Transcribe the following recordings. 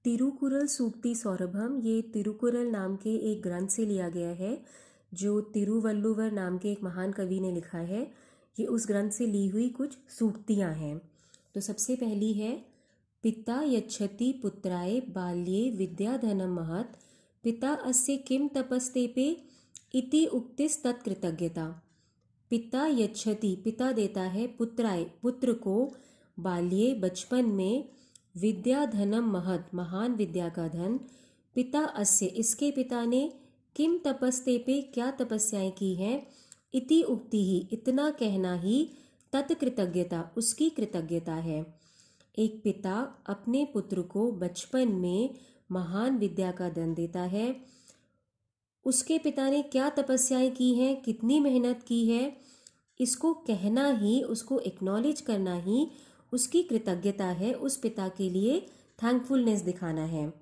तिरुकुरल सूक्ति सौरभम ये तिरुकुरल नाम के एक ग्रंथ से लिया गया है जो तिरुवल्लुवर नाम के एक महान कवि ने लिखा है। ये उस ग्रंथ से ली हुई कुछ सूक्तियाँ हैं। तो सबसे पहली है, पिता यच्छति पुत्राय बाल्ये विद्याधनं महत् पिता अस्य किं तपस्तेपे इति उक्तिस्तत्कृतज्ञता। पिता यच्छति पिता देता है, पुत्राय पुत्र को, बाल्ये बचपन में, विद्या धनम महत महान विद्या का धन, पिता अस्य इसके पिता ने, किम तपस्ते पे क्या तपस्याएं की हैं, इति उक्ति ही इतना कहना ही, तत्कृतज्ञता उसकी कृतज्ञता है। एक पिता अपने पुत्र को बचपन में महान विद्या का धन देता है। उसके पिता ने क्या तपस्याएं की हैं, कितनी मेहनत की है, इसको कहना ही, उसको एक्नॉलेज करना ही उसकी कृतज्ञता है। उस पिता के लिए थैंकफुलनेस दिखाना है।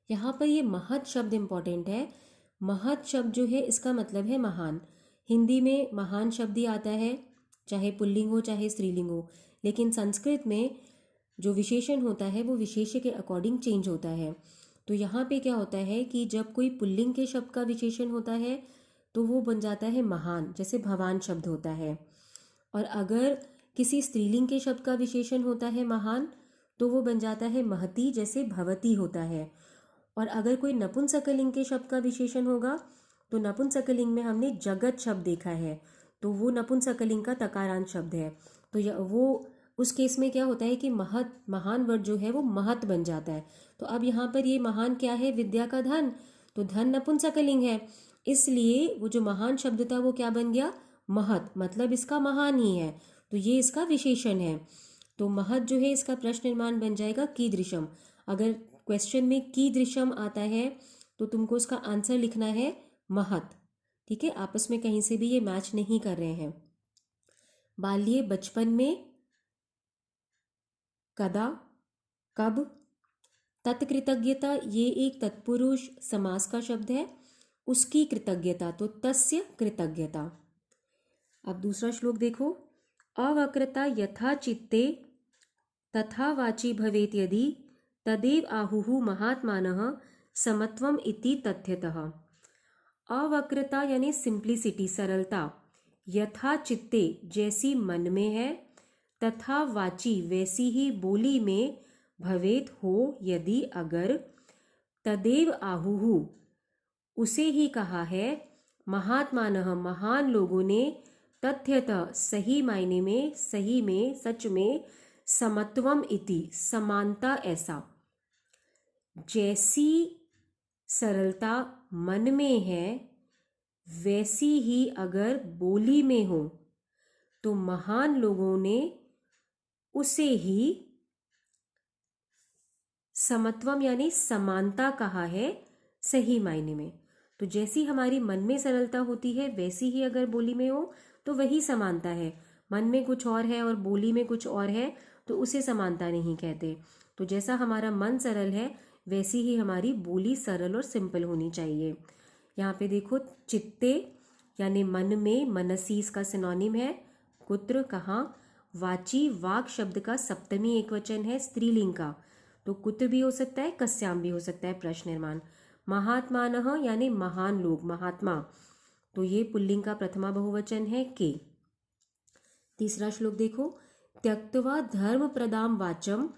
यहाँ पर ये महत शब्द इम्पॉर्टेंट है। महत शब्द जो है इसका मतलब है महान। हिंदी में महान शब्द ही आता है, चाहे पुल्लिंग हो चाहे स्त्रीलिंग हो, लेकिन संस्कृत में जो विशेषण होता है वो विशेष्य के अकॉर्डिंग चेंज होता है। तो यहाँ पे क्या होता है कि जब कोई पुल्लिंग के शब्द का विशेषण होता है तो वो बन जाता है महान, जैसे भवान शब्द होता है। और अगर किसी स्त्रीलिंग के शब्द का विशेषण होता है महान, तो वो बन जाता है महती, जैसे भवती होता है। और अगर कोई नपुंसकलिंग के शब्द का विशेषण होगा तो नपुंसकलिंग में हमने जगत शब्द देखा है, तो वो नपुंसकलिंग का तकारांत शब्द है। तो वो उस केस में क्या होता है कि महत महान वर्ड जो है वो महत बन जाता है। तो अब यहाँ पर ये महान क्या है, विद्या का धन, तो धन नपुंसकलिंग है, इसलिए वो जो महान शब्द था वो क्या बन गया, महत, मतलब इसका महान ही है, तो ये इसका विशेषण है। तो महत जो है इसका प्रश्न निर्माण बन जाएगा कीदृशम। अगर क्वेश्चन में कीदृशम आता है तो तुमको उसका आंसर लिखना है महत। ठीक है, आपस में कहीं से भी ये मैच नहीं कर रहे हैं। बाल्ये बचपन में, कदा कब, तत्कृतज्ञता ये एक तत्पुरुष समास का शब्द है, उसकी कृतज्ञता, तो तस्य कृतज्ञता। अब दूसरा श्लोक देखो, अवक्रता यथा चित्ते तथा वाची भवेत यदि तदेव आहुः महात्मानः समत्वम इति तथ्यतः। अवक्रता यानी सिंप्लिसिटी, सरलता, यथा चित्ते जैसी मन में है, तथा वाची वैसी ही बोली में, भवेत हो यदि अगर, तदेव आहुः उसे ही कहा है, महात्मानः महान लोगों ने, तथ्यतः सही मायने में, सही में, सच में, समत्वम इति समानता ऐसा। जैसी सरलता मन में है वैसी ही अगर बोली में हो तो महान लोगों ने उसे ही समत्वम यानी समानता कहा है, सही मायने में। तो जैसी हमारी मन में सरलता होती है वैसी ही अगर बोली में हो तो वही समानता है। मन में कुछ और है और बोली में कुछ और है तो उसे समानता नहीं कहते। तो जैसा हमारा मन सरल है वैसी ही हमारी बोली सरल और सिंपल होनी चाहिए। यहाँ पे देखो, चित्ते यानी मन में, मनसी इसका सिनोनिम है, कुत्र कहाँ, वाची वाक शब्द का सप्तमी एकवचन है स्त्रीलिंग का, तो कुत्र भी हो सकता है, कस्याम भी हो सकता है, प्रश्न निर्माण। महात्मानः यानी महान लोग, महात्मा, तो ये पुल्लिंग का प्रथमा बहुवचन है के। तीसरा श्लोक देखो, त्यक्त्वा धर्म प्रदाम वाचम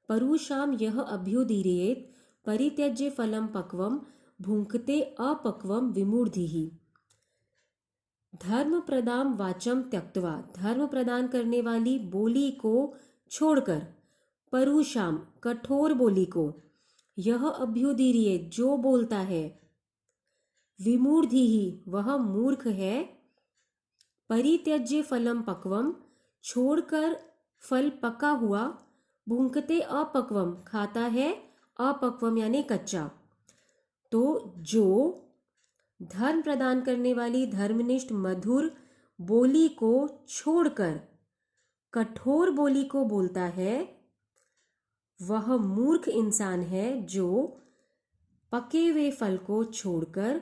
परुषाम यह अभ्युदीरयेत परित्यज्य फलम पक्वम भुंक्ते अपक्वम विमूढ़िः। धर्म प्रदान वाचम त्यक्त्वा धर्म प्रदान करने वाली बोली को छोड़कर, परुषाम कठोर बोली को, यह अभ्युदीरिये जो बोलता है, विमूढ़िः वह मूर्ख है, परित्यज्य फलम पक्वम छोड़कर फल पका हुआ, भुंक्ते अपक्वम खाता है, अपक्वम यानी कच्चा। तो जो धर्म प्रदान करने वाली धर्मनिष्ठ मधुर बोली को छोड़कर कठोर बोली को बोलता है वह मूर्ख इंसान है जो पके हुए फल को छोड़कर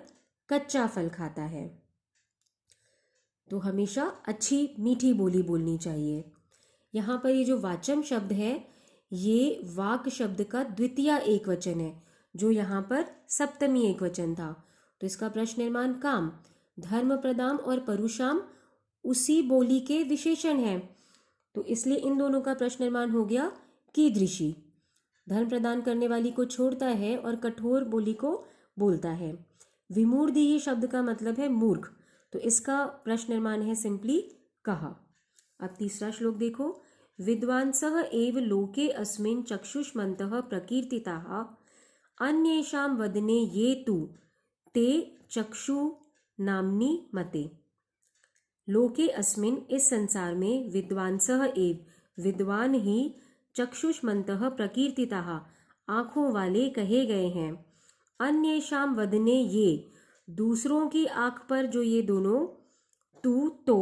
कच्चा फल खाता है। तो हमेशा अच्छी मीठी बोली बोलनी चाहिए। यहाँ पर ये जो वाचम शब्द है ये वाक शब्द का द्वितीय एकवचन है, जो यहाँ पर सप्तमी एकवचन था। तो इसका प्रश्न निर्माण काम, धर्म प्रदाम और परुषाम उसी बोली के विशेषण हैं, तो इसलिए इन दोनों का प्रश्न निर्माण हो गया कीदृशी। धर्म प्रदान करने वाली को छोड़ता है और कठोर बोली को बोलता है। विमूढ़ शब्द का मतलब है मूर्ख, तो इसका प्रश्न निर्माण है सिंपली कहा। अब तीसरा श्लोक देखो, विद्वांसः एव लोके अस्मिन् चक्षुष्मन्तः प्रकीर्तिताः अन्येषां वदने ये तु ते चक्षु नाम्नि मते। लोके अस्मिन् इस संसार में, विद्वांसः एव विद्वान ही, चक्षुष्मन्तः प्रकीर्तिताः आँखों वाले कहे गए हैं, अन्येषां वदने ये दूसरों की आँख पर जो ये दोनों, तू तो,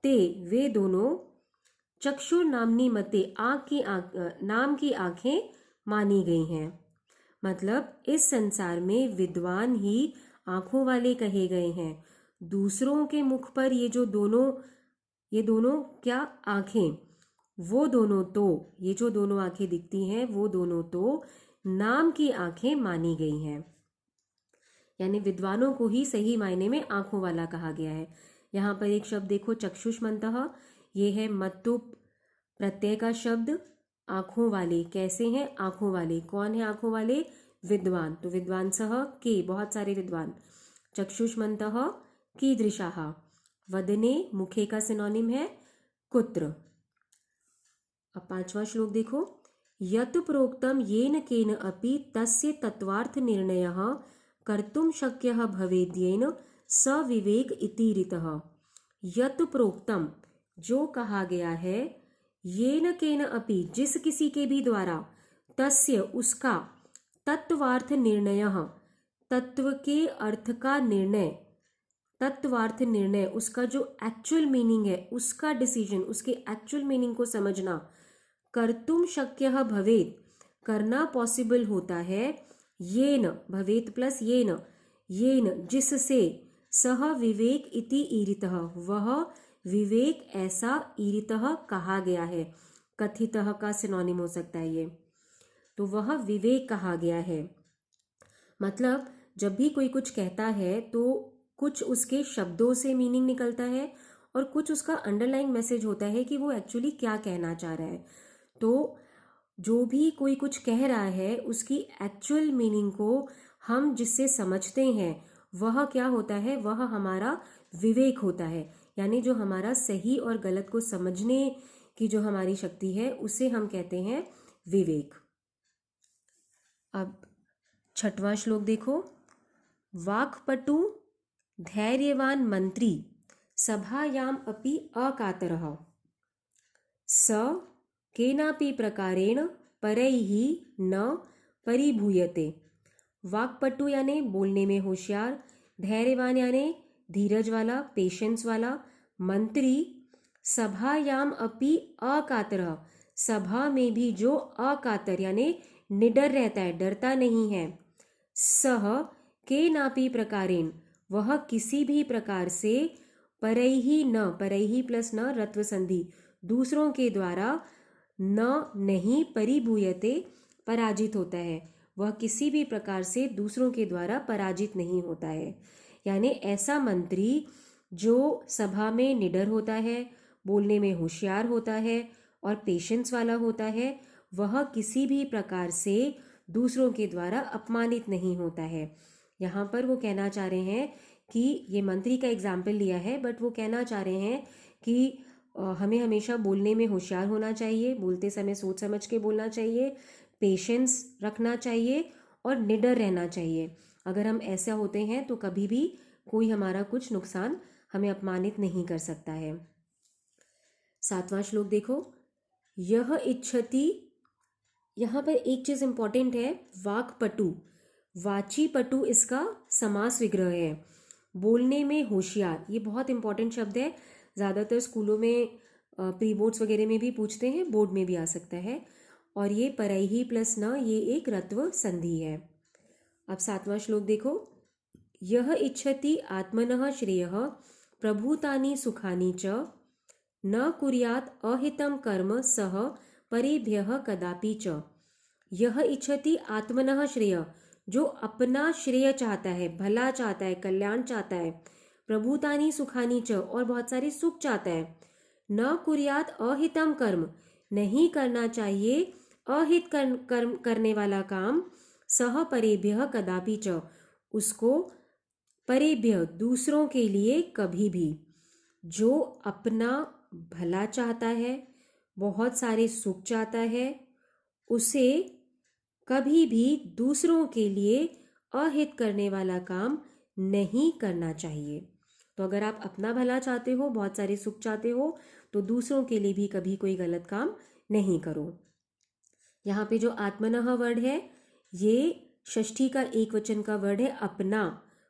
ते वे दोनों, चक्षुर नामनी मते नाम की आंखें मानी गई हैं। मतलब इस संसार में विद्वान ही आंखों वाले कहे गए हैं। दूसरों के मुख पर ये दोनों क्या आंखें, वो दोनों तो, ये जो दोनों आंखें दिखती हैं वो दोनों तो नाम की आंखें मानी गई हैं। यानी विद्वानों को ही सही मायने में आंखों वाला कहा गया है। यहाँ पर एक शब्द देखो चक्षुष्मन्तः, ये है मतु प्रत्यय का शब्द। आंखों वाले कैसे हैं? आंखों वाले कौन है? आंखों वाले विद्वान, तो विद्वांसः के बहुत सारे विद्वान, चक्षुष्मन्तः कीदृशाः, वदने मुखे का सिनोनिम है कुत्र। अब पांचवा श्लोक देखो, यत् प्रोक्तम येन केन अपि तस्य तत्वार्थ निर्णयः कर्तुं शक्यः भवेद्येन स विवेक इति रीतः। यत् प्रोक्तम जो कहा गया है, येन केन अपि जिस किसी के भी द्वारा, तस्य उसका, तत्वार्थ निर्णयः तत्व के अर्थ का निर्णय, तत्वार्थ निर्णय उसका जो एक्चुअल मीनिंग है उसका डिसीजन, उसके एक्चुअल मीनिंग को समझना, कर्तुम शक्यः भवेत् करना पॉसिबल होता है, येन भवेत् प्लस येन जिससे, सह विवेक इति ईरितः वह विवेक ऐसा ईरितः कहा गया है। कथितः का सिनोनिम हो सकता है ये, तो वह विवेक कहा गया है। मतलब जब भी कोई कुछ कहता है तो कुछ उसके शब्दों से मीनिंग निकलता है और कुछ उसका अंडरलाइंग मैसेज होता है कि वो एक्चुअली क्या कहना चाह रहा है। तो जो भी कोई कुछ कह रहा है उसकी एक्चुअल मीनिंग को हम जिससे समझते हैं वह क्या होता है, वह हमारा विवेक होता है। यानी जो हमारा सही और गलत को समझने की जो हमारी शक्ति है उसे हम कहते हैं विवेक। अब छठवां श्लोक देखो, वाक्पटु धैर्यवान मंत्री सभायाम अपि अकातरः स केनापि प्रकारेण परैः न परिभूयते। वाक्पटु यानी बोलने में होशियार, धैर्यवान यानी धीरज वाला, पेशेंस वाला, मंत्री, सभायाम अपि अकातरः सभा में भी जो अकातर यानी निडर रहता है, डरता नहीं है, सह केनापि प्रकारेण वह किसी भी प्रकार से, परैहि न, परैहि प्लस न रत्व संधि, दूसरों के द्वारा, न नहीं, परिभूयते पराजित होता है, वह किसी भी प्रकार से दूसरों के द्वारा पराजित नहीं होता है। यानी ऐसा मंत्री जो सभा में निडर होता है, बोलने में होशियार होता है और पेशेंस वाला होता है, वह किसी भी प्रकार से दूसरों के द्वारा अपमानित नहीं होता है। यहाँ पर वो कहना चाह रहे हैं कि ये मंत्री का एग्जाम्पल लिया है, बट वो कहना चाह रहे हैं कि हमें हमेशा बोलने में होशियार होना चाहिए, बोलते समय सोच समझ के बोलना चाहिए, पेशेंस रखना चाहिए और निडर रहना चाहिए। अगर हम ऐसा होते हैं तो कभी भी कोई हमारा कुछ नुकसान, हमें अपमानित नहीं कर सकता है। सातवां श्लोक देखो, यह इच्छति, यहाँ पर एक चीज़ इंपॉर्टेंट है, वाक्पटु, वाची पटु इसका समास विग्रह है, बोलने में होशियार, ये बहुत इंपॉर्टेंट शब्द है। ज़्यादातर स्कूलों में प्री बोर्ड्स वगैरह में भी पूछते हैं, बोर्ड में भी आ सकता है। और ये परैहि प्लस न, ये एक रत्व संधि है। अब सातवां श्लोक देखो, यह इच्छति आत्मनः श्रेयः प्रभूतानि सुखानि च न कुर्यात् अहितं कर्म सह परेभ्यः कदापि च। यह इच्छति आत्मनः श्रेय, जो अपना श्रेय चाहता है, भला चाहता है, कल्याण चाहता है। प्रभूतानि सुखानि च, और बहुत सारे सुख चाहता है। न कुर्यात अहितम कर्म, नहीं करना चाहिए अहित कर्म करने वाला काम। सह परेभ्यः कदापि च, उसको परेभ्य दूसरों के लिए कभी भी। जो अपना भला चाहता है, बहुत सारे सुख चाहता है, उसे कभी भी दूसरों के लिए अहित करने वाला काम नहीं करना चाहिए। तो अगर आप अपना भला चाहते हो, बहुत सारे सुख चाहते हो, तो दूसरों के लिए भी कभी कोई गलत काम नहीं करो। यहाँ पे जो आत्मनः वर्ड है, ये षष्ठी का एक वचन का वर्ड है अपना,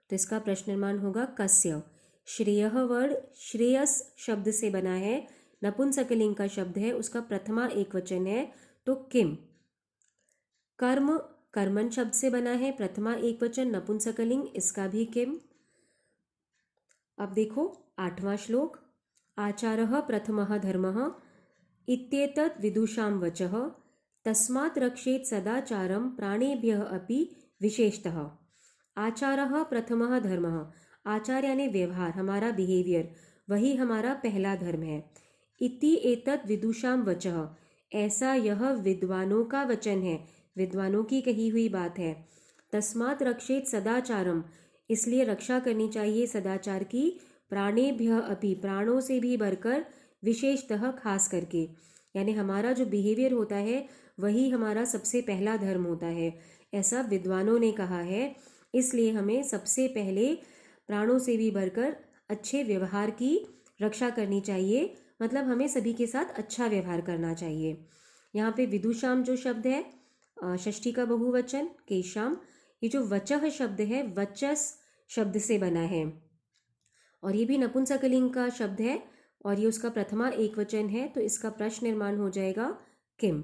तो इसका प्रश्न निर्माण होगा कस्य। श्रेयः वर्ड श्रेयस शब्द से बना है, नपुंसकलिंग का शब्द है, उसका प्रथमा एक वचन है, तो किम। कर्म कर्मन शब्द से बना है, प्रथमा एक वचन, नपुंसकलिंग, इसका भी किम। अब देखो 8वां श्लोक। आचारः प्रथमः धर्मः इत्येतत् विदुषां वचः, तस्मात् रक्षेत् सदाचारं प्राणेभ्यः अपि विशेषतः। आचारः प्रथमः धर्मः, आचार यानी व्यवहार, हमारा बिहेवियर, वही हमारा पहला धर्म है। इति एतत् विदुषां वचः, ऐसा यह विद्वानों का वचन है, विद्वानों की कही हुई बात है। तस्मात् रक्षेत् सदाचारम, इसलिए रक्षा करनी चाहिए सदाचार की। प्राणेभ्यः अपि, प्राणों से भी बढ़कर, विशेषतः खास करके, यानी हमारा जो बिहेवियर होता है वही हमारा सबसे पहला धर्म होता है, ऐसा विद्वानों ने कहा है। इसलिए हमें सबसे पहले प्राणों से भी बढ़कर अच्छे व्यवहार की रक्षा करनी चाहिए, मतलब हमें सभी के साथ अच्छा व्यवहार करना चाहिए। यहाँ पे विदुषाम जो शब्द है, षष्ठी का बहुवचन केशाम, ये जो वचः शब्द है वचस शब्द से बना है, और ये भी नपुंसकलिंग का शब्द है, और ये उसका प्रथमा एक वचन है, तो इसका प्रश्न निर्माण हो जाएगा किम।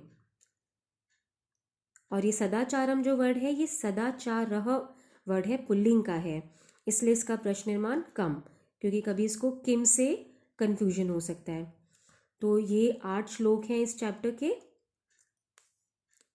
और ये सदाचारम जो वर्ड है, ये सदाचारः वर्ड है, पुल्लिंग का है, इसलिए इसका प्रश्न निर्माण कम, क्योंकि कभी इसको किम से कंफ्यूजन हो सकता है। तो ये 8 श्लोक हैं इस चैप्टर के।